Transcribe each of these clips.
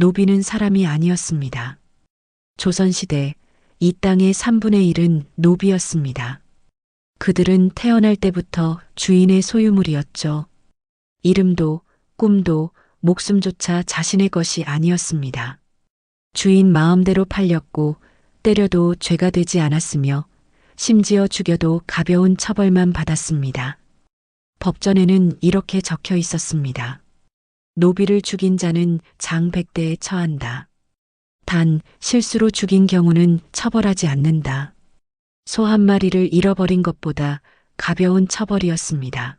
노비는 사람이 아니었습니다. 조선시대 이 땅의 3분의 1은 노비였습니다. 그들은 태어날 때부터 주인의 소유물이었죠. 이름도 꿈도 목숨조차 자신의 것이 아니었습니다. 주인 마음대로 팔렸고 때려도 죄가 되지 않았으며 심지어 죽여도 가벼운 처벌만 받았습니다. 법전에는 이렇게 적혀 있었습니다. 노비를 죽인 자는 장백대에 처한다. 단 실수로 죽인 경우는 처벌하지 않는다. 소 한 마리를 잃어버린 것보다 가벼운 처벌이었습니다.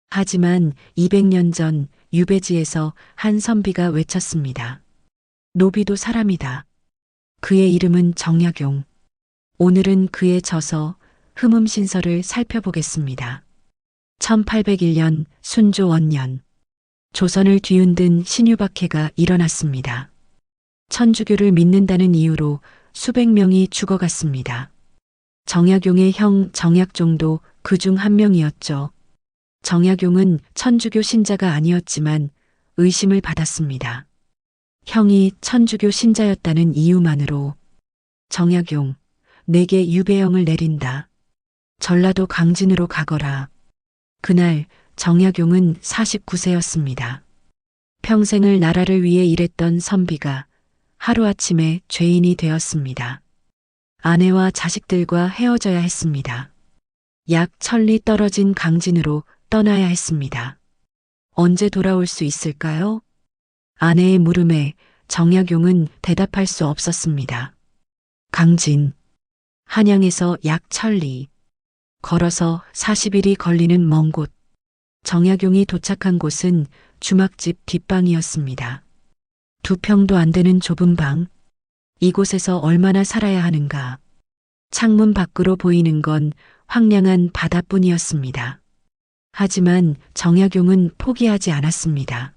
하지만 200년 전 유배지에서 한 선비가 외쳤습니다. 노비도 사람이다. 그의 이름은 정약용. 오늘은 그의 저서 흠음신서를 살펴보겠습니다. 1801년 순조 원년 조선을 뒤흔든 신유박해가 일어났습니다. 천주교를 믿는다는 이유로 수백 명이 죽어갔습니다. 정약용의 형 정약종도 그중 한 명이었죠. 정약용은 천주교 신자가 아니었지만 의심을 받았습니다. 형이 천주교 신자였다는 이유만으로 정약용, 내게 유배형을 내린다. 전라도 강진으로 가거라. 그날 정약용은 49세였습니다. 평생을 나라를 위해 일했던 선비가 하루아침에 죄인이 되었습니다. 아내와 자식들과 헤어져야 했습니다. 약 1000리 떨어진 강진으로 떠나야 했습니다. 언제 돌아올 수 있을까요? 아내의 물음에 정약용은 대답할 수 없었습니다. 강진, 한양에서 약 1000리, 걸어서 40일이 걸리는 먼 곳. 정약용이 도착한 곳은 주막집 뒷방이었습니다. 2평도 안 되는 좁은 방. 이곳에서 얼마나 살아야 하는가. 창문 밖으로 보이는 건 황량한 바다뿐이었습니다. 하지만 정약용은 포기하지 않았습니다.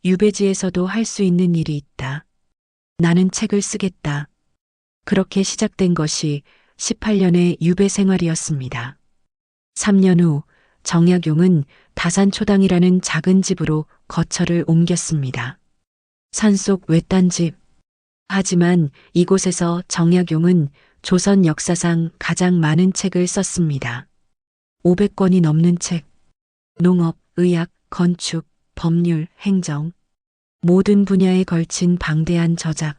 유배지에서도 할 수 있는 일이 있다. 나는 책을 쓰겠다. 그렇게 시작된 것이 18년의 유배 생활이었습니다. 3년 후 정약용은 다산초당이라는 작은 집으로 거처를 옮겼습니다. 산속 외딴 집. 하지만 이곳에서 정약용은 조선 역사상 가장 많은 책을 썼습니다. 500권이 넘는 책. 농업, 의학, 건축, 법률, 행정. 모든 분야에 걸친 방대한 저작.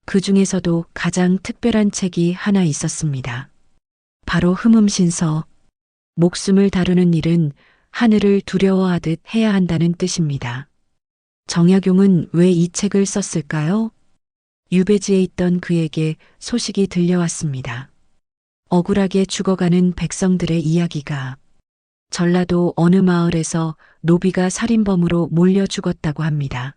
그 중에서도 가장 특별한 책이 하나 있었습니다. 바로 흠음신서. 목숨을 다루는 일은 하늘을 두려워하듯 해야 한다는 뜻입니다. 정약용은 왜 이 책을 썼을까요? 유배지에 있던 그에게 소식이 들려왔습니다. 억울하게 죽어가는 백성들의 이야기가. 전라도 어느 마을에서 노비가 살인범으로 몰려 죽었다고 합니다.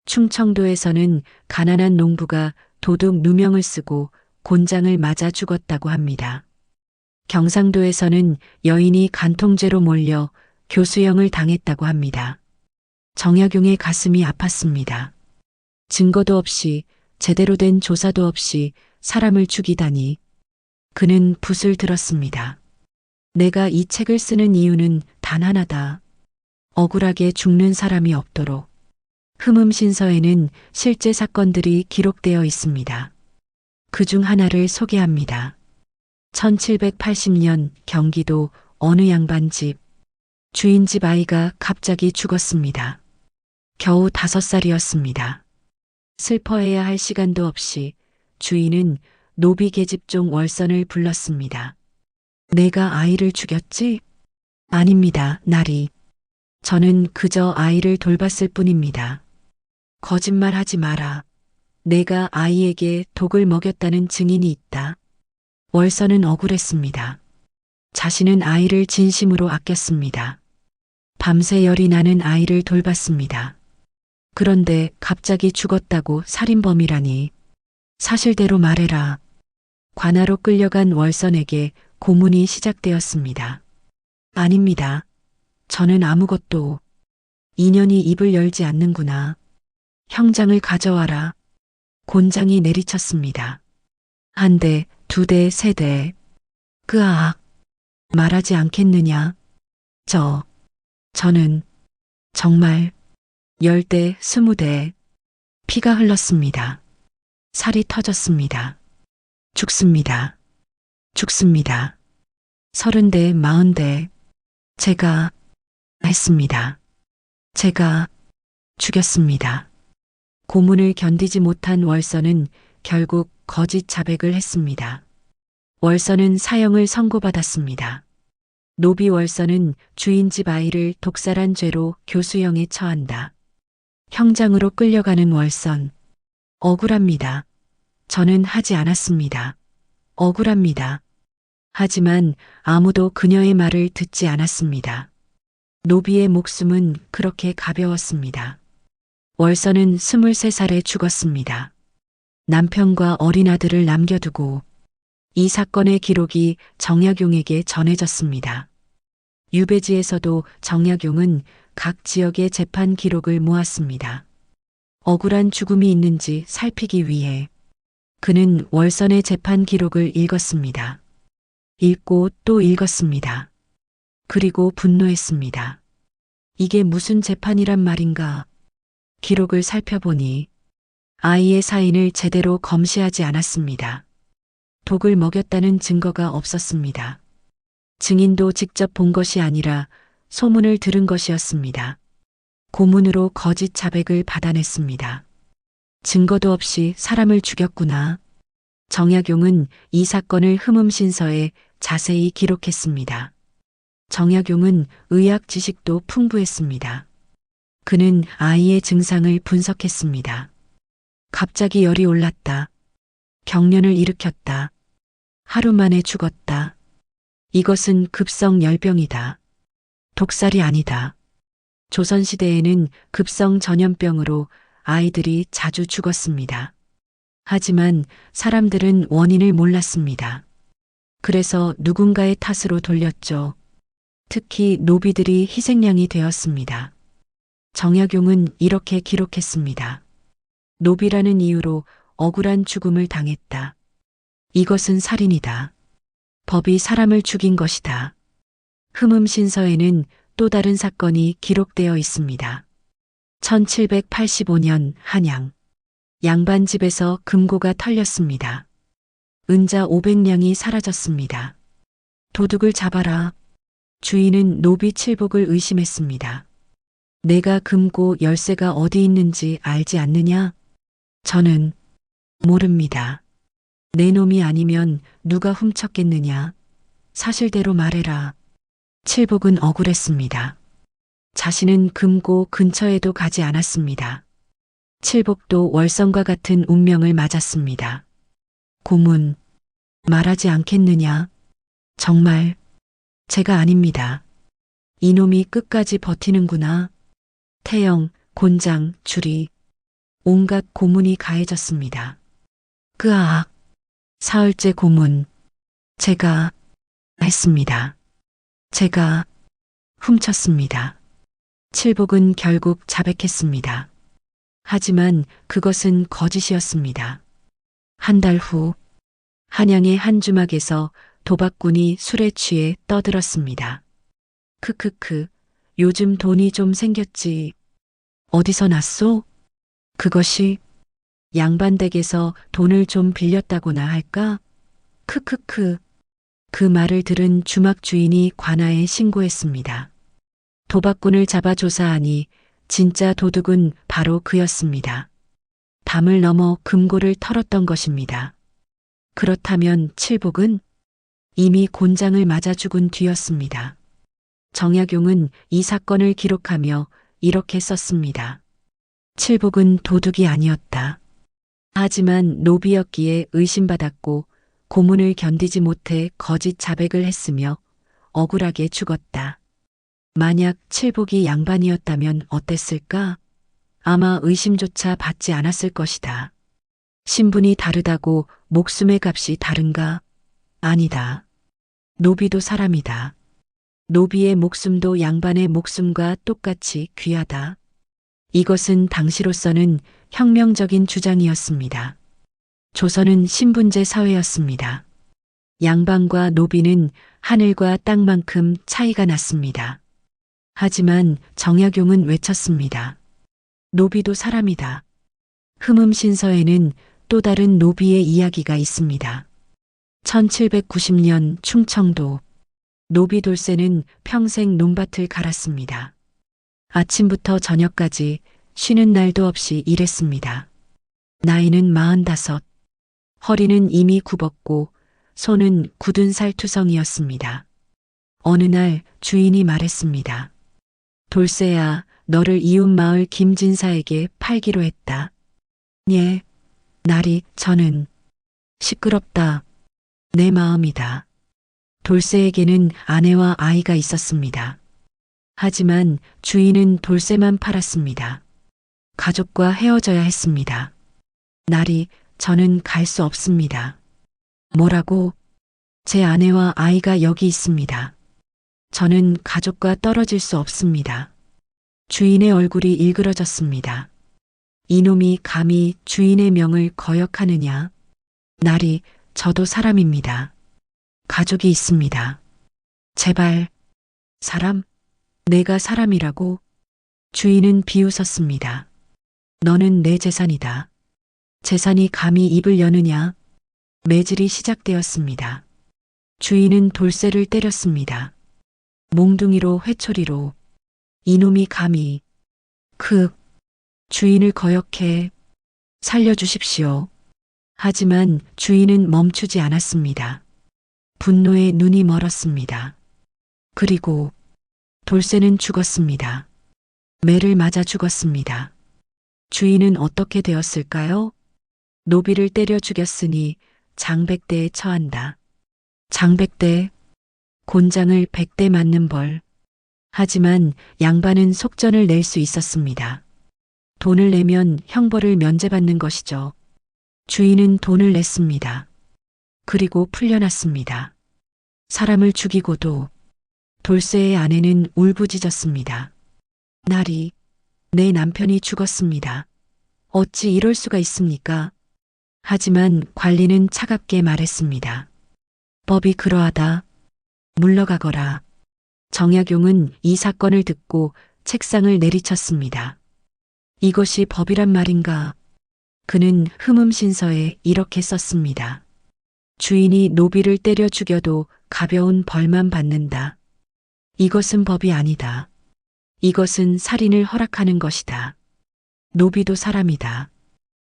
충청도에서는 가난한 농부가 도둑 누명을 쓰고 곤장을 맞아 죽었다고 합니다. 경상도에서는 여인이 간통죄로 몰려 교수형을 당했다고 합니다. 정약용의 가슴이 아팠습니다. 증거도 없이 제대로 된 조사도 없이 사람을 죽이다니. 그는 붓을 들었습니다. 내가 이 책을 쓰는 이유는 단 하나다. 억울하게 죽는 사람이 없도록. 흠음신서에는 실제 사건들이 기록되어 있습니다. 그 중 하나를 소개합니다. 1780년 경기도 어느 양반집. 주인집 아이가 갑자기 죽었습니다. 겨우 5살이었습니다. 슬퍼해야 할 시간도 없이 주인은 노비 계집종 월선을 불렀습니다. 내가 아이를 죽였지? 아닙니다, 나리. 저는 그저 아이를 돌봤을 뿐입니다. 거짓말하지 마라. 내가 아이에게 독을 먹였다는 증인이 있다. 월선은 억울했습니다. 자신은 아이를 진심으로 아꼈습니다. 밤새 열이 나는 아이를 돌봤습니다. 그런데 갑자기 죽었다고 살인범이라니. 사실대로 말해라. 관하로 끌려간 월선에게 고문이 시작되었습니다. 아닙니다. 저는 아무것도. 인연이 입을 열지 않는구나. 형장을 가져와라. 곤장이 내리쳤습니다. 1대, 2대, 3대. 그악. 말하지 않겠느냐. 저는 정말 10대, 20대. 피가 흘렀습니다. 살이 터졌습니다. 죽습니다. 죽습니다. 30대, 40대. 제가 했습니다. 제가 죽였습니다. 고문을 견디지 못한 월서는 결국 거짓 자백을 했습니다. 월서는 사형을 선고받았습니다. 노비 월서는 주인 집 아이를 독살한 죄로 교수형에 처한다. 형장으로 끌려가는 월선. 억울합니다. 저는 하지 않았습니다. 억울합니다. 하지만 아무도 그녀의 말을 듣지 않았습니다. 노비의 목숨은 그렇게 가벼웠습니다. 월서는 23살에 죽었습니다. 남편과 어린 아들을 남겨두고 이 사건의 기록이 정약용에게 전해졌습니다. 유배지에서도 정약용은 각 지역의 재판 기록을 모았습니다. 억울한 죽음이 있는지 살피기 위해 그는 월선의 재판 기록을 읽었습니다. 읽고 또 읽었습니다. 그리고 분노했습니다. 이게 무슨 재판이란 말인가? 기록을 살펴보니 아이의 사인을 제대로 검시하지 않았습니다. 독을 먹였다는 증거가 없었습니다. 증인도 직접 본 것이 아니라 소문을 들은 것이었습니다. 고문으로 거짓 자백을 받아냈습니다. 증거도 없이 사람을 죽였구나. 정약용은 이 사건을 흠음신서에 자세히 기록했습니다. 정약용은 의학 지식도 풍부했습니다. 그는 아이의 증상을 분석했습니다. 갑자기 열이 올랐다. 경련을 일으켰다. 하루 만에 죽었다. 이것은 급성 열병이다. 독살이 아니다. 조선시대에는 급성 전염병으로 아이들이 자주 죽었습니다. 하지만 사람들은 원인을 몰랐습니다. 그래서 누군가의 탓으로 돌렸죠. 특히 노비들이 희생양이 되었습니다. 정약용은 이렇게 기록했습니다. 노비라는 이유로 억울한 죽음을 당했다. 이것은 살인이다. 법이 사람을 죽인 것이다. 흠음신서에는 또 다른 사건이 기록되어 있습니다. 1785년 한양. 양반집에서 금고가 털렸습니다. 은자 500냥이 사라졌습니다. 도둑을 잡아라. 주인은 노비 칠복을 의심했습니다. 내가 금고 열쇠가 어디 있는지 알지 않느냐? 저는 모릅니다. 내 놈이 아니면 누가 훔쳤겠느냐? 사실대로 말해라. 칠복은 억울했습니다. 자신은 금고 근처에도 가지 않았습니다. 칠복도 월성과 같은 운명을 맞았습니다. 고문, 말하지 않겠느냐? 정말 제가 아닙니다. 이놈이 끝까지 버티는구나. 태영, 곤장, 주리, 온갖 고문이 가해졌습니다. 끄아악, 사흘째 고문. 제가 했습니다. 제가 훔쳤습니다. 칠복은 결국 자백했습니다. 하지만 그것은 거짓이었습니다. 한 달 후, 한양의 한 주막에서 도박꾼이 술에 취해 떠들었습니다. 크크크, 요즘 돈이 좀 생겼지. 어디서 났소? 그것이 양반댁에서 돈을 좀 빌렸다고나 할까? 크크크. 그 말을 들은 주막 주인이 관아에 신고했습니다. 도박꾼을 잡아 조사하니 진짜 도둑은 바로 그였습니다. 담을 넘어 금고를 털었던 것입니다. 그렇다면 칠복은 이미 곤장을 맞아 죽은 뒤였습니다. 정약용은 이 사건을 기록하며 이렇게 썼습니다. 칠복은 도둑이 아니었다. 하지만 노비였기에 의심받았고 고문을 견디지 못해 거짓 자백을 했으며 억울하게 죽었다. 만약 칠복이 양반이었다면 어땠을까? 아마 의심조차 받지 않았을 것이다. 신분이 다르다고 목숨의 값이 다른가? 아니다. 노비도 사람이다. 노비의 목숨도 양반의 목숨과 똑같이 귀하다. 이것은 당시로서는 혁명적인 주장이었습니다. 조선은 신분제 사회였습니다. 양반과 노비는 하늘과 땅만큼 차이가 났습니다. 하지만 정약용은 외쳤습니다. 노비도 사람이다. 흠음신서에는 또 다른 노비의 이야기가 있습니다. 1790년 충청도 노비 돌쇠는 평생 논밭을 갈았습니다. 아침부터 저녁까지 쉬는 날도 없이 일했습니다. 나이는 45, 허리는 이미 굽었고 손은 굳은 살투성이었습니다. 어느 날 주인이 말했습니다. 돌쇠야, 너를 이웃마을 김진사에게 팔기로 했다. 예, 나리, 저는 시끄럽다. 내 마음이다. 돌쇠에게는 아내와 아이가 있었습니다. 하지만 주인은 돌쇠만 팔았습니다. 가족과 헤어져야 했습니다. 나리, 저는 갈 수 없습니다. 뭐라고? 제 아내와 아이가 여기 있습니다. 저는 가족과 떨어질 수 없습니다. 주인의 얼굴이 일그러졌습니다. 이놈이 감히 주인의 명을 거역하느냐? 나리, 저도 사람입니다. 가족이 있습니다. 제발, 사람? 내가 사람이라고? 주인은 비웃었습니다. 너는 내 재산이다. 재산이 감히 입을 여느냐? 매질이 시작되었습니다. 주인은 돌쇠를 때렸습니다. 몽둥이로 회초리로. 이놈이 감히. 주인을 거역해. 살려주십시오. 하지만 주인은 멈추지 않았습니다. 분노에 눈이 멀었습니다. 그리고 돌쇠는 죽었습니다. 매를 맞아 죽었습니다. 주인은 어떻게 되었을까요? 노비를 때려 죽였으니 장백대에 처한다. 장백대, 곤장을 100대 맞는 벌. 하지만 양반은 속전을 낼 수 있었습니다. 돈을 내면 형벌을 면제받는 것이죠. 주인은 돈을 냈습니다. 그리고 풀려났습니다. 사람을 죽이고도 돌쇠의 아내는 울부짖었습니다. 나리, 내 남편이 죽었습니다. 어찌 이럴 수가 있습니까? 하지만 관리는 차갑게 말했습니다. 법이 그러하다. 물러가거라. 정약용은 이 사건을 듣고 책상을 내리쳤습니다. 이것이 법이란 말인가? 그는 흠음신서에 이렇게 썼습니다. 주인이 노비를 때려 죽여도 가벼운 벌만 받는다. 이것은 법이 아니다. 이것은 살인을 허락하는 것이다. 노비도 사람이다.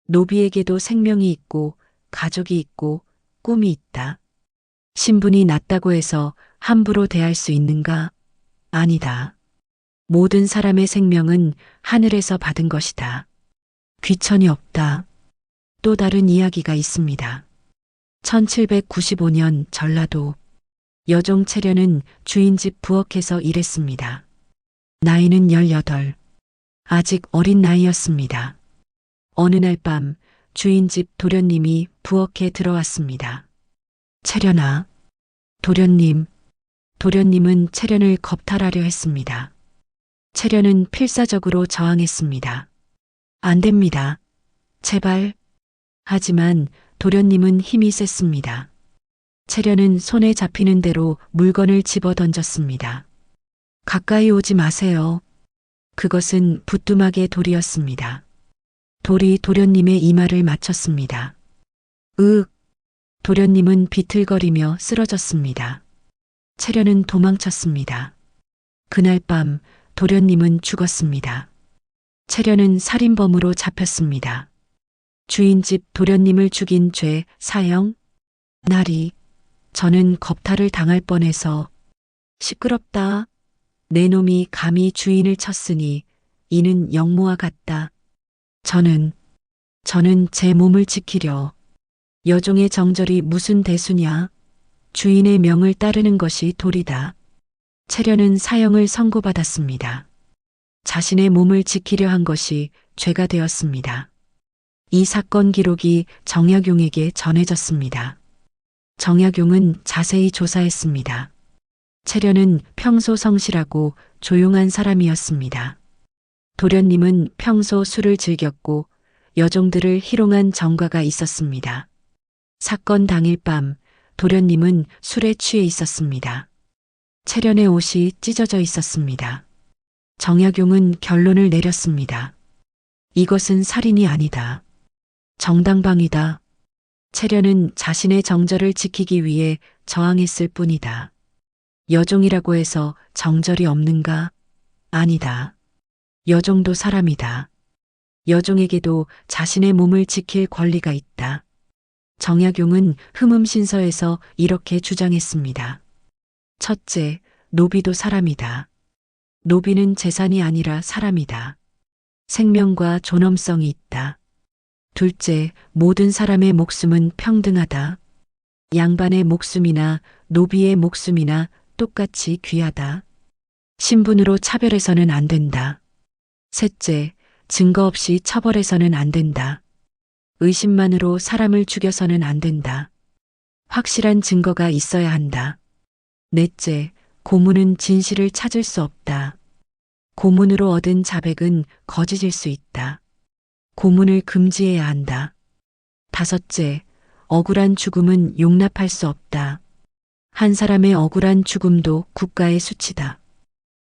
노비에게도 생명이 있고 가족이 있고 꿈이 있다. 신분이 낮다고 해서 함부로 대할 수 있는가? 아니다. 모든 사람의 생명은 하늘에서 받은 것이다. 귀천이 없다. 또 다른 이야기가 있습니다. 1795년 전라도 여종 채련은 주인 집 부엌에서 일했습니다. 나이는 18. 아직 어린 나이였습니다. 어느 날 밤 주인 집 도련님이 부엌에 들어왔습니다. 채련아. 도련님. 도련님은 채련을 겁탈하려 했습니다. 채련은 필사적으로 저항했습니다. 안 됩니다. 제발. 하지만 도련님은 힘이 셌습니다. 채련은 손에 잡히는 대로 물건을 집어 던졌습니다. 가까이 오지 마세요. 그것은 부뚜막의 돌이었습니다. 돌이 도련님의 이마를 맞췄습니다. 으윽! 도련님은 비틀거리며 쓰러졌습니다. 채련은 도망쳤습니다. 그날 밤 도련님은 죽었습니다. 채련은 살인범으로 잡혔습니다. 주인 집 도련님을 죽인 죄 사형? 나리, 저는 겁탈을 당할 뻔해서. 시끄럽다. 내 놈이 감히 주인을 쳤으니 이는 영모와 같다. 저는 제 몸을 지키려. 여종의 정절이 무슨 대수냐? 주인의 명을 따르는 것이 도리다. 채련은 사형을 선고받았습니다. 자신의 몸을 지키려 한 것이 죄가 되었습니다. 이 사건 기록이 정약용에게 전해졌습니다. 정약용은 자세히 조사했습니다. 채련은 평소 성실하고 조용한 사람이었습니다. 도련님은 평소 술을 즐겼고 여종들을 희롱한 정과가 있었습니다. 사건 당일 밤 도련님은 술에 취해 있었습니다. 채련의 옷이 찢어져 있었습니다. 정약용은 결론을 내렸습니다. 이것은 살인이 아니다. 정당방위다. 채련은 자신의 정절을 지키기 위해 저항했을 뿐이다. 여종이라고 해서 정절이 없는가? 아니다. 여종도 사람이다. 여종에게도 자신의 몸을 지킬 권리가 있다. 정약용은 흠음신서에서 이렇게 주장했습니다. 첫째, 노비도 사람이다. 노비는 재산이 아니라 사람이다. 생명과 존엄성이 있다. 둘째, 모든 사람의 목숨은 평등하다. 양반의 목숨이나 노비의 목숨이나 똑같이 귀하다. 신분으로 차별해서는 안 된다. 셋째, 증거 없이 처벌해서는 안 된다. 의심만으로 사람을 죽여서는 안 된다. 확실한 증거가 있어야 한다. 넷째, 고문은 진실을 찾을 수 없다. 고문으로 얻은 자백은 거짓일 수 있다. 고문을 금지해야 한다. 다섯째, 억울한 죽음은 용납할 수 없다. 한 사람의 억울한 죽음도 국가의 수치다.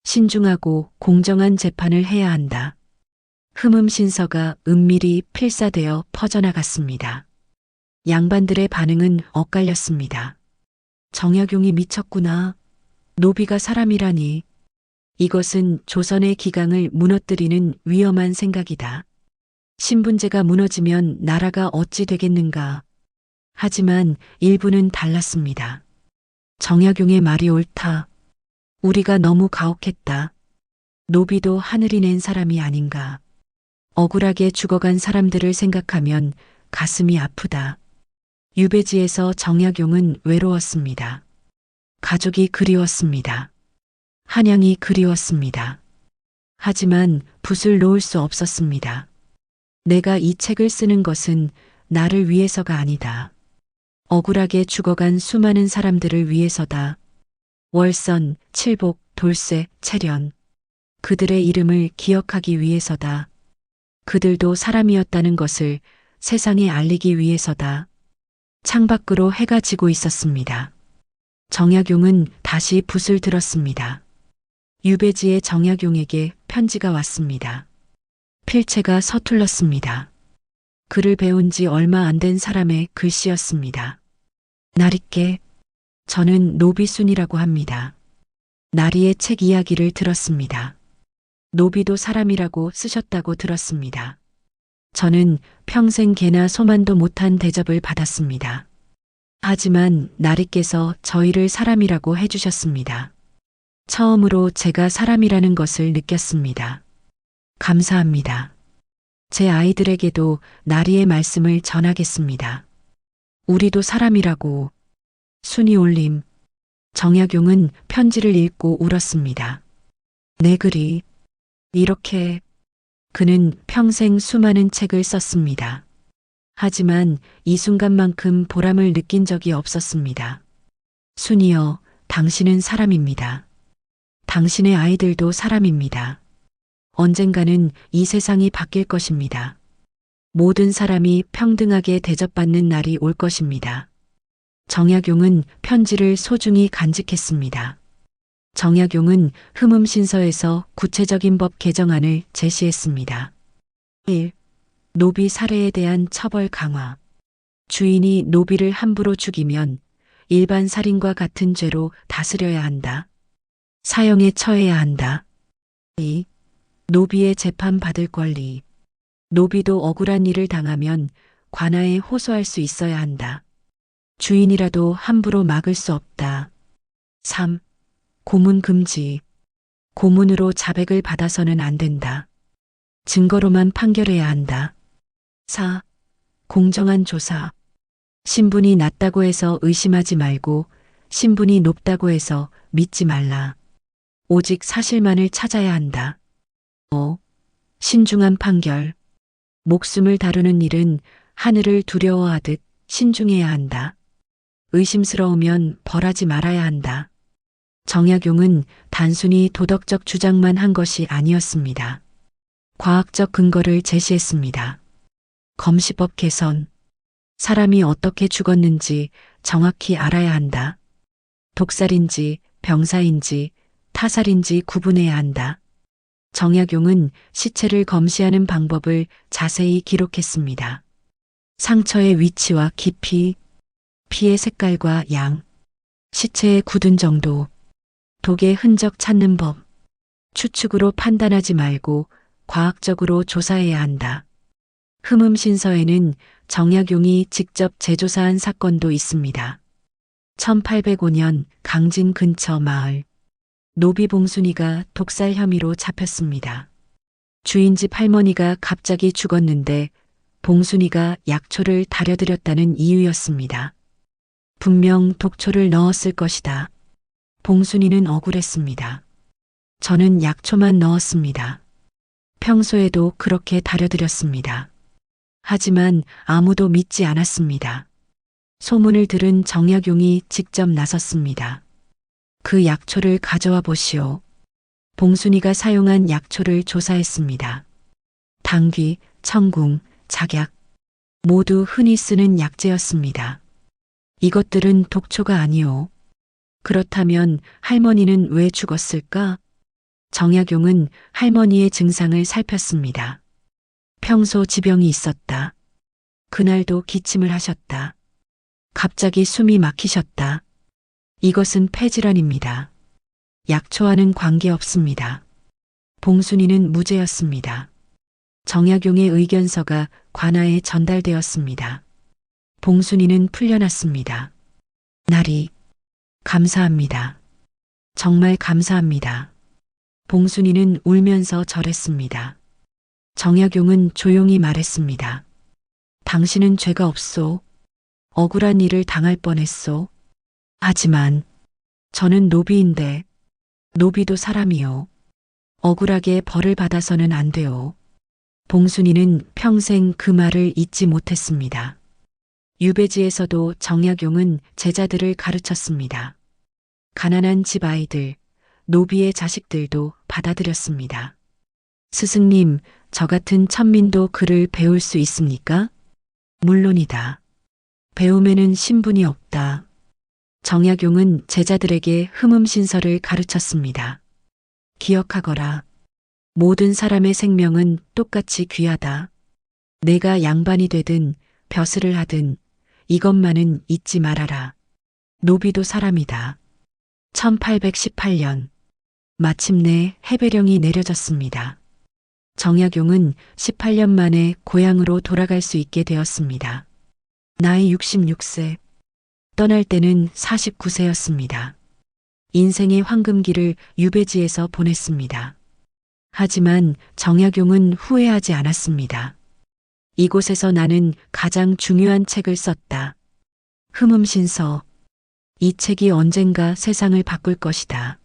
신중하고 공정한 재판을 해야 한다. 흠음신서가 은밀히 필사되어 퍼져나갔습니다. 양반들의 반응은 엇갈렸습니다. 정약용이 미쳤구나. 노비가 사람이라니. 이것은 조선의 기강을 무너뜨리는 위험한 생각이다. 신분제가 무너지면 나라가 어찌 되겠는가. 하지만 일부는 달랐습니다. 정약용의 말이 옳다. 우리가 너무 가혹했다. 노비도 하늘이 낸 사람이 아닌가. 억울하게 죽어간 사람들을 생각하면 가슴이 아프다. 유배지에서 정약용은 외로웠습니다. 가족이 그리웠습니다. 한양이 그리웠습니다. 하지만 붓을 놓을 수 없었습니다. 내가 이 책을 쓰는 것은 나를 위해서가 아니다. 억울하게 죽어간 수많은 사람들을 위해서다. 월선, 칠복, 돌쇠, 채련. 그들의 이름을 기억하기 위해서다. 그들도 사람이었다는 것을 세상에 알리기 위해서다. 창밖으로 해가 지고 있었습니다. 정약용은 다시 붓을 들었습니다. 유배지의 정약용에게 편지가 왔습니다. 필체가 서툴렀습니다. 글을 배운 지 얼마 안 된 사람의 글씨였습니다. 나리께, 저는 노비순이라고 합니다. 나리의 책 이야기를 들었습니다. 노비도 사람이라고 쓰셨다고 들었습니다. 저는 평생 개나 소만도 못한 대접을 받았습니다. 하지만 나리께서 저희를 사람이라고 해주셨습니다. 처음으로 제가 사람이라는 것을 느꼈습니다. 감사합니다. 제 아이들에게도 나리의 말씀을 전하겠습니다. 우리도 사람이라고. 순이 올림. 정약용은 편지를 읽고 울었습니다. 내 글이 이렇게. 그는 평생 수많은 책을 썼습니다. 하지만 이 순간만큼 보람을 느낀 적이 없었습니다. 순이여, 당신은 사람입니다. 당신의 아이들도 사람입니다. 언젠가는 이 세상이 바뀔 것입니다. 모든 사람이 평등하게 대접받는 날이 올 것입니다. 정약용은 편지를 소중히 간직했습니다. 정약용은 흠음신서에서 구체적인 법 개정안을 제시했습니다. 1. 노비 살해에 대한 처벌 강화. 주인이 노비를 함부로 죽이면 일반 살인과 같은 죄로 다스려야 한다. 사형에 처해야 한다. 2. 노비의 재판받을 권리. 노비도 억울한 일을 당하면 관아에 호소할 수 있어야 한다. 주인이라도 함부로 막을 수 없다. 3. 고문 금지. 고문으로 자백을 받아서는 안 된다. 증거로만 판결해야 한다. 4. 공정한 조사. 신분이 낮다고 해서 의심하지 말고 신분이 높다고 해서 믿지 말라. 오직 사실만을 찾아야 한다. 5. 신중한 판결. 목숨을 다루는 일은 하늘을 두려워하듯 신중해야 한다. 의심스러우면 벌하지 말아야 한다. 정약용은 단순히 도덕적 주장만 한 것이 아니었습니다. 과학적 근거를 제시했습니다. 검시법 개선. 사람이 어떻게 죽었는지 정확히 알아야 한다. 독살인지 병사인지 타살인지 구분해야 한다. 정약용은 시체를 검시하는 방법을 자세히 기록했습니다. 상처의 위치와 깊이, 피의 색깔과 양, 시체의 굳은 정도, 독의 흔적 찾는 법, 추측으로 판단하지 말고 과학적으로 조사해야 한다. 흠음신서에는 정약용이 직접 재조사한 사건도 있습니다. 1805년 강진 근처 마을, 노비 봉순이가 독살 혐의로 잡혔습니다. 주인집 할머니가 갑자기 죽었는데 봉순이가 약초를 다려드렸다는 이유였습니다. 분명 독초를 넣었을 것이다. 봉순이는 억울했습니다. 저는 약초만 넣었습니다. 평소에도 그렇게 다려드렸습니다. 하지만 아무도 믿지 않았습니다. 소문을 들은 정약용이 직접 나섰습니다. 그 약초를 가져와 보시오. 봉순이가 사용한 약초를 조사했습니다. 당귀, 청궁, 작약 모두 흔히 쓰는 약재였습니다. 이것들은 독초가 아니오. 그렇다면 할머니는 왜 죽었을까? 정약용은 할머니의 증상을 살폈습니다. 평소 지병이 있었다. 그날도 기침을 하셨다. 갑자기 숨이 막히셨다. 이것은 폐질환입니다. 약초와는 관계없습니다. 봉순이는 무죄였습니다. 정약용의 의견서가 관아에 전달되었습니다. 봉순이는 풀려났습니다. 나리, 감사합니다. 정말 감사합니다. 봉순이는 울면서 절했습니다. 정약용은 조용히 말했습니다. 당신은 죄가 없소. 억울한 일을 당할 뻔했소. 하지만 저는 노비인데 노비도 사람이요. 억울하게 벌을 받아서는 안 돼요. 봉순이는 평생 그 말을 잊지 못했습니다. 유배지에서도 정약용은 제자들을 가르쳤습니다. 가난한 집 아이들, 노비의 자식들도 받아들였습니다. 스승님, 저 같은 천민도 글을 배울 수 있습니까? 물론이다. 배움에는 신분이 없다. 정약용은 제자들에게 흠음신서를 가르쳤습니다. 기억하거라. 모든 사람의 생명은 똑같이 귀하다. 내가 양반이 되든 벼슬을 하든 이것만은 잊지 말아라. 노비도 사람이다. 1818년 마침내 해배령이 내려졌습니다. 정약용은 18년 만에 고향으로 돌아갈 수 있게 되었습니다. 나이 66세. 떠날 때는 49세였습니다. 인생의 황금기를 유배지에서 보냈습니다. 하지만 정약용은 후회하지 않았습니다. 이곳에서 나는 가장 중요한 책을 썼다. 흠음신서. 이 책이 언젠가 세상을 바꿀 것이다.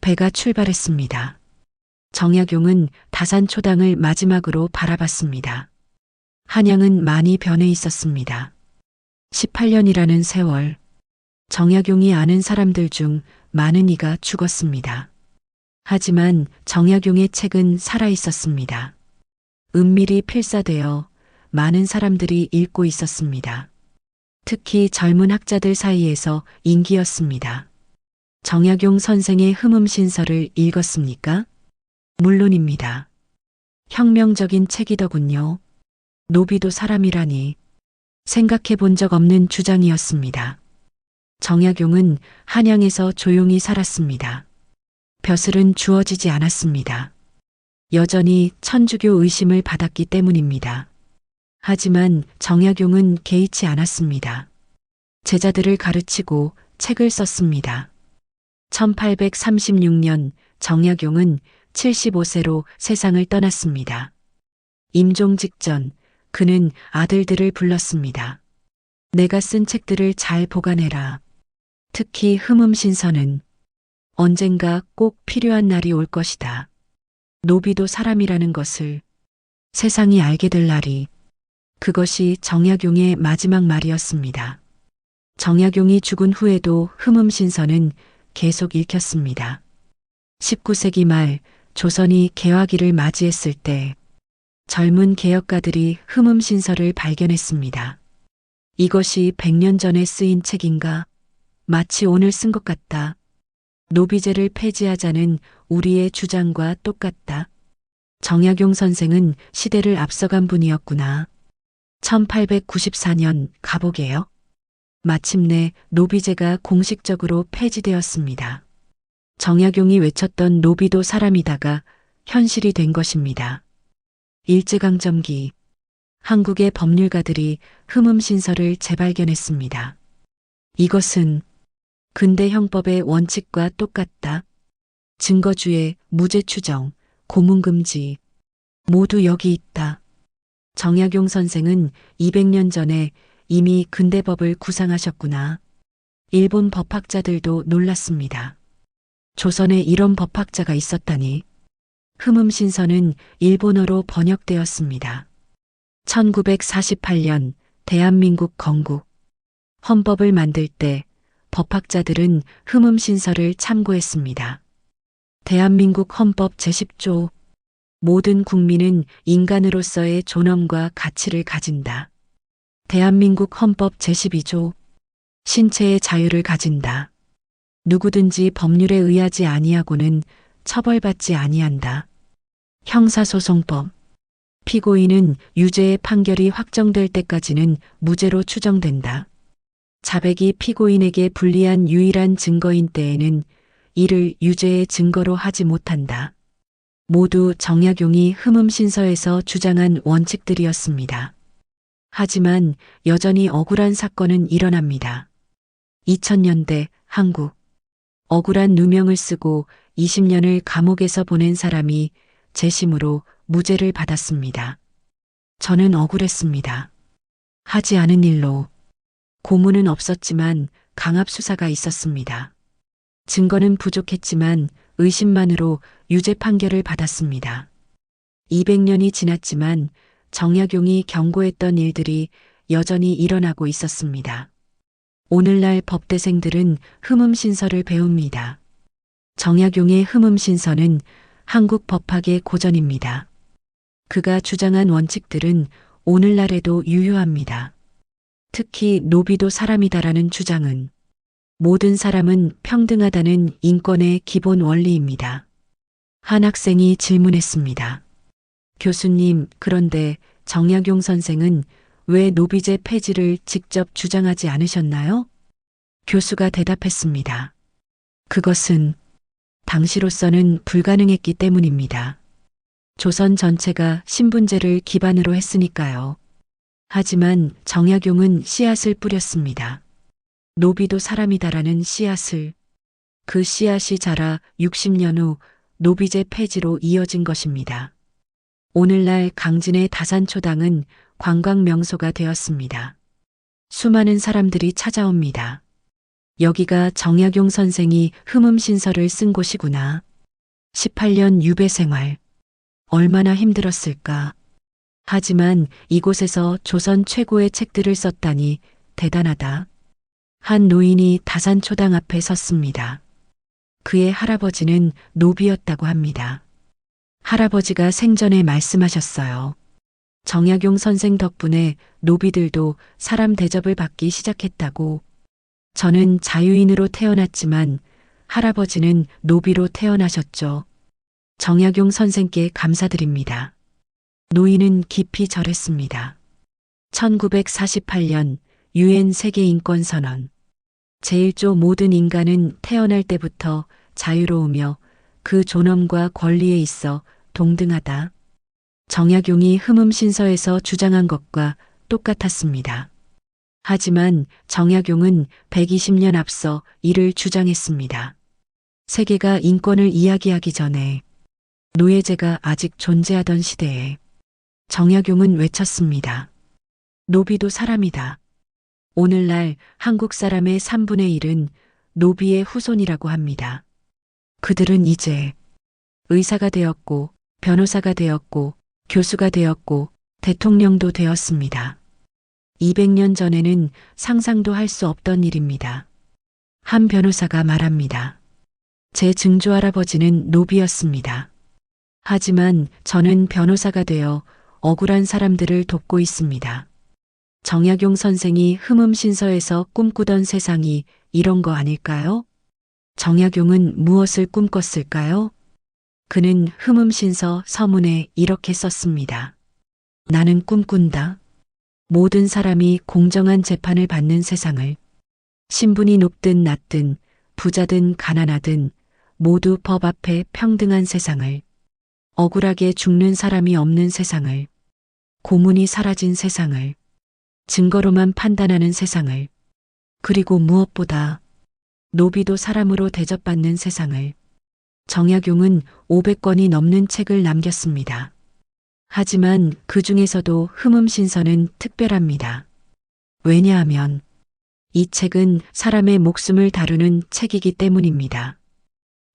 배가 출발했습니다. 정약용은 다산초당을 마지막으로 바라봤습니다. 한양은 많이 변해 있었습니다. 18년이라는 세월. 정약용이 아는 사람들 중 많은 이가 죽었습니다. 하지만 정약용의 책은 살아 있었습니다. 은밀히 필사되어 많은 사람들이 읽고 있었습니다. 특히 젊은 학자들 사이에서 인기였습니다. 정약용 선생의 흠음신서를 읽었습니까? 물론입니다. 혁명적인 책이더군요. 노비도 사람이라니. 생각해 본 적 없는 주장이었습니다. 정약용은 한양에서 조용히 살았습니다. 벼슬은 주어지지 않았습니다. 여전히 천주교 의심을 받았기 때문입니다. 하지만 정약용은 개의치 않았습니다. 제자들을 가르치고 책을 썼습니다. 1836년 정약용은 75세로 세상을 떠났습니다. 임종 직전 그는 아들들을 불렀습니다. 내가 쓴 책들을 잘 보관해라. 특히 흠음신서는 언젠가 꼭 필요한 날이 올 것이다. 노비도 사람이라는 것을 세상이 알게 될 날이. 그것이 정약용의 마지막 말이었습니다. 정약용이 죽은 후에도 흠음신서는 계속 읽혔습니다. 19세기 말 조선이 개화기를 맞이했을 때 젊은 개혁가들이 흠음신서를 발견했습니다. 이것이 100년 전에 쓰인 책인가? 마치 오늘 쓴 것 같다. 노비제를 폐지하자는 우리의 주장과 똑같다. 정약용 선생은 시대를 앞서간 분이었구나. 1894년 가보게요. 마침내 노비제가 공식적으로 폐지되었습니다. 정약용이 외쳤던 노비도 사람이다가 현실이 된 것입니다. 일제강점기 한국의 법률가들이 흠음신서를 재발견했습니다. 이것은 근대 형법의 원칙과 똑같다. 증거주의, 무죄 추정, 고문 금지 모두 여기 있다. 정약용 선생은 200년 전에 이미 근대법을 구상하셨구나. 일본 법학자들도 놀랐습니다. 조선에 이런 법학자가 있었다니. 흠음신서는 일본어로 번역되었습니다. 1948년 대한민국 건국. 헌법을 만들 때 법학자들은 흠음신서를 참고했습니다. 대한민국 헌법 제10조 모든 국민은 인간으로서의 존엄과 가치를 가진다. 대한민국 헌법 제12조 신체의 자유를 가진다. 누구든지 법률에 의하지 아니하고는 처벌받지 아니한다. 형사소송법 피고인은 유죄의 판결이 확정될 때까지는 무죄로 추정된다. 자백이 피고인에게 불리한 유일한 증거인 때에는 이를 유죄의 증거로 하지 못한다. 모두 정약용이 흠음신서에서 주장한 원칙들이었습니다. 하지만 여전히 억울한 사건은 일어납니다. 2000년대 한국. 억울한 누명을 쓰고 20년을 감옥에서 보낸 사람이 재심으로 무죄를 받았습니다. 저는 억울했습니다. 하지 않은 일로. 고문은 없었지만 강압 수사가 있었습니다. 증거는 부족했지만 의심만으로 유죄 판결을 받았습니다. 200년이 지났지만 정약용이 경고했던 일들이 여전히 일어나고 있었습니다. 오늘날 법대생들은 흠음신서를 배웁니다. 정약용의 흠음신서는 한국 법학의 고전입니다. 그가 주장한 원칙들은 오늘날에도 유효합니다. 특히 노비도 사람이다라는 주장은 모든 사람은 평등하다는 인권의 기본 원리입니다. 한 학생이 질문했습니다. 교수님, 그런데 정약용 선생은 왜 노비제 폐지를 직접 주장하지 않으셨나요? 교수가 대답했습니다. 그것은 당시로서는 불가능했기 때문입니다. 조선 전체가 신분제를 기반으로 했으니까요. 하지만 정약용은 씨앗을 뿌렸습니다. 노비도 사람이다라는 씨앗을. 그 씨앗이 자라 60년 후 노비제 폐지로 이어진 것입니다. 오늘날 강진의 다산초당은 관광 명소가 되었습니다. 수많은 사람들이 찾아옵니다. 여기가 정약용 선생이 흠음신서를 쓴 곳이구나. 18년 유배 생활. 얼마나 힘들었을까. 하지만 이곳에서 조선 최고의 책들을 썼다니 대단하다. 한 노인이 다산초당 앞에 섰습니다. 그의 할아버지는 노비였다고 합니다. 할아버지가 생전에 말씀하셨어요. 정약용 선생 덕분에 노비들도 사람 대접을 받기 시작했다고. 저는 자유인으로 태어났지만 할아버지는 노비로 태어나셨죠. 정약용 선생께 감사드립니다. 노인은 깊이 절했습니다. 1948년 UN 세계인권선언. 제1조 모든 인간은 태어날 때부터 자유로우며 그 존엄과 권리에 있어 동등하다. 정약용이 흠음신서에서 주장한 것과 똑같았습니다. 하지만 정약용은 120년 앞서 이를 주장했습니다. 세계가 인권을 이야기하기 전에, 노예제가 아직 존재하던 시대에 정약용은 외쳤습니다. 노비도 사람이다. 오늘날 한국 사람의 3분의 1은 노비의 후손이라고 합니다. 그들은 이제 의사가 되었고, 변호사가 되었고, 교수가 되었고, 대통령도 되었습니다. 200년 전에는 상상도 할 수 없던 일입니다. 한 변호사가 말합니다. 제 증조할아버지는 노비였습니다. 하지만 저는 변호사가 되어 억울한 사람들을 돕고 있습니다. 정약용 선생이 흠음신서에서 꿈꾸던 세상이 이런 거 아닐까요? 정약용은 무엇을 꿈꿨을까요? 그는 흠음신서 서문에 이렇게 썼습니다. 나는 꿈꾼다. 모든 사람이 공정한 재판을 받는 세상을, 신분이 높든 낮든 부자든 가난하든 모두 법 앞에 평등한 세상을, 억울하게 죽는 사람이 없는 세상을, 고문이 사라진 세상을, 증거로만 판단하는 세상을, 그리고 무엇보다 노비도 사람으로 대접받는 세상을. 정약용은 500권이 넘는 책을 남겼습니다. 하지만 그 중에서도 흠음신서는 특별합니다. 왜냐하면 이 책은 사람의 목숨을 다루는 책이기 때문입니다.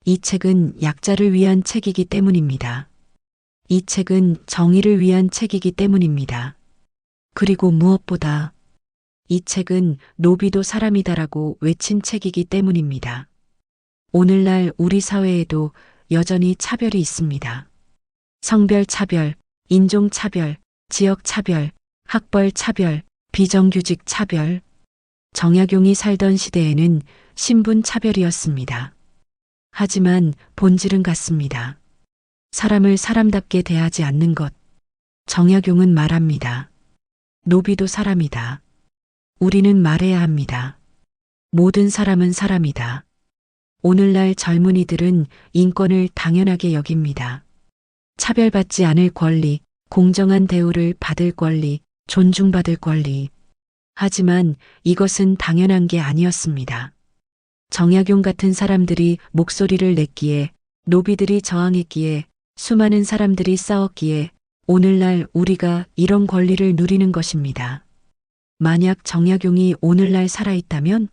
이 책은 약자를 위한 책이기 때문입니다. 이 책은 정의를 위한 책이기 때문입니다. 그리고 무엇보다 이 책은 노비도 사람이다라고 외친 책이기 때문입니다. 오늘날 우리 사회에도 여전히 차별이 있습니다. 성별 차별, 인종 차별, 지역 차별, 학벌 차별, 비정규직 차별. 정약용이 살던 시대에는 신분 차별이었습니다. 하지만 본질은 같습니다. 사람을 사람답게 대하지 않는 것. 정약용은 말합니다. 노비도 사람이다. 우리는 말해야 합니다. 모든 사람은 사람이다. 오늘날 젊은이들은 인권을 당연하게 여깁니다. 차별받지 않을 권리, 공정한 대우를 받을 권리, 존중받을 권리. 하지만 이것은 당연한 게 아니었습니다. 정약용 같은 사람들이 목소리를 냈기에, 노비들이 저항했기에, 수많은 사람들이 싸웠기에 오늘날 우리가 이런 권리를 누리는 것입니다. 만약 정약용이 오늘날 살아있다면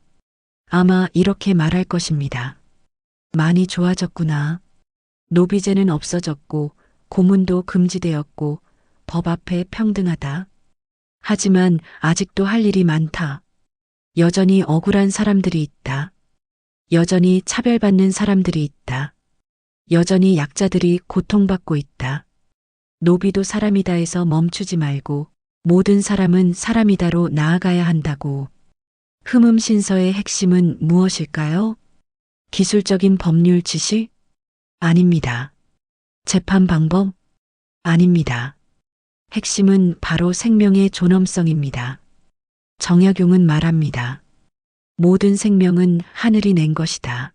아마 이렇게 말할 것입니다. 많이 좋아졌구나. 노비제는 없어졌고 고문도 금지되었고 법 앞에 평등하다. 하지만 아직도 할 일이 많다. 여전히 억울한 사람들이 있다. 여전히 차별받는 사람들이 있다. 여전히 약자들이 고통받고 있다. 노비도 사람이다 해서 멈추지 말고 모든 사람은 사람이다로 나아가야 한다고. 흠음신서의 핵심은 무엇일까요? 기술적인 법률 지식? 아닙니다. 재판 방법? 아닙니다. 핵심은 바로 생명의 존엄성입니다. 정약용은 말합니다. 모든 생명은 하늘이 낸 것이다.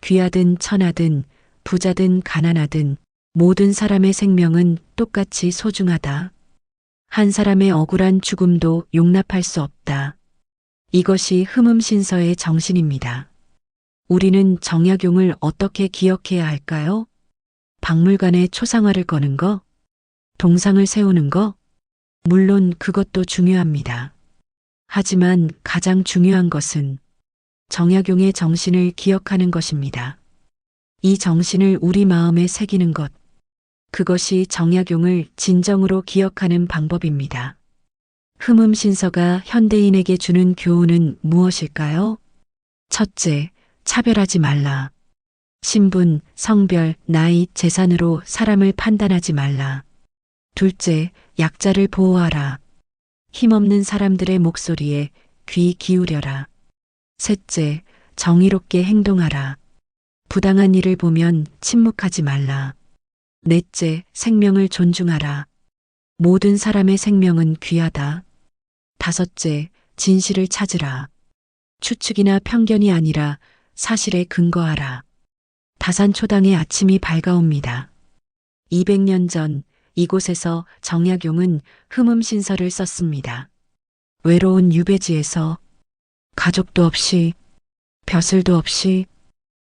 귀하든 천하든 부자든 가난하든 모든 사람의 생명은 똑같이 소중하다. 한 사람의 억울한 죽음도 용납할 수 없다. 이것이 흠음신서의 정신입니다. 우리는 정약용을 어떻게 기억해야 할까요? 박물관에 초상화를 거는 거? 동상을 세우는 거? 물론 그것도 중요합니다. 하지만 가장 중요한 것은 정약용의 정신을 기억하는 것입니다. 이 정신을 우리 마음에 새기는 것. 그것이 정약용을 진정으로 기억하는 방법입니다. 흠음신서가 현대인에게 주는 교훈은 무엇일까요? 첫째, 차별하지 말라. 신분, 성별, 나이, 재산으로 사람을 판단하지 말라. 둘째, 약자를 보호하라. 힘없는 사람들의 목소리에 귀 기울여라. 셋째, 정의롭게 행동하라. 부당한 일을 보면 침묵하지 말라. 넷째, 생명을 존중하라. 모든 사람의 생명은 귀하다. 다섯째, 진실을 찾으라. 추측이나 편견이 아니라 사실에 근거하라. 다산초당의 아침이 밝아옵니다. 200년 전 이곳에서 정약용은 흠음신서를 썼습니다. 외로운 유배지에서 가족도 없이 벼슬도 없이.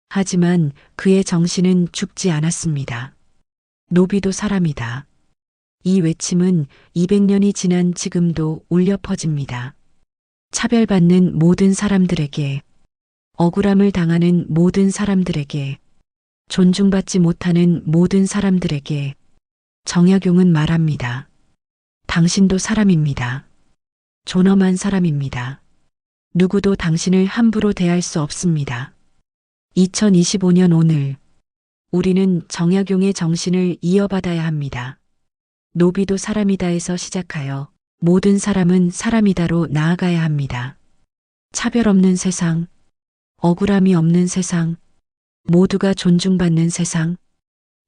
하지만 그의 정신은 죽지 않았습니다. 노비도 사람이다. 이 외침은 200년이 지난 지금도 울려 퍼집니다. 차별받는 모든 사람들에게, 억울함을 당하는 모든 사람들에게, 존중받지 못하는 모든 사람들에게 정약용은 말합니다. 당신도 사람입니다. 존엄한 사람입니다. 누구도 당신을 함부로 대할 수 없습니다. 2025년 오늘 우리는 정약용의 정신을 이어받아야 합니다. 노비도 사람이다에서 시작하여 모든 사람은 사람이다로 나아가야 합니다. 차별 없는 세상, 억울함이 없는 세상, 모두가 존중받는 세상,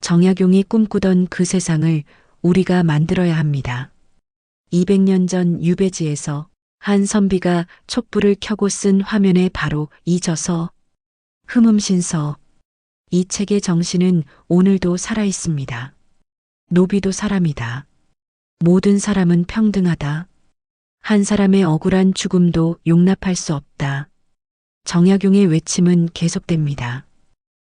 정약용이 꿈꾸던 그 세상을 우리가 만들어야 합니다. 200년 전 유배지에서 한 선비가 촛불을 켜고 쓴 화면에 바로 이 저서 흠음신서. 이 책의 정신은 오늘도 살아 있습니다. 노비도 사람이다. 모든 사람은 평등하다. 한 사람의 억울한 죽음도 용납할 수 없다. 정약용의 외침은 계속됩니다.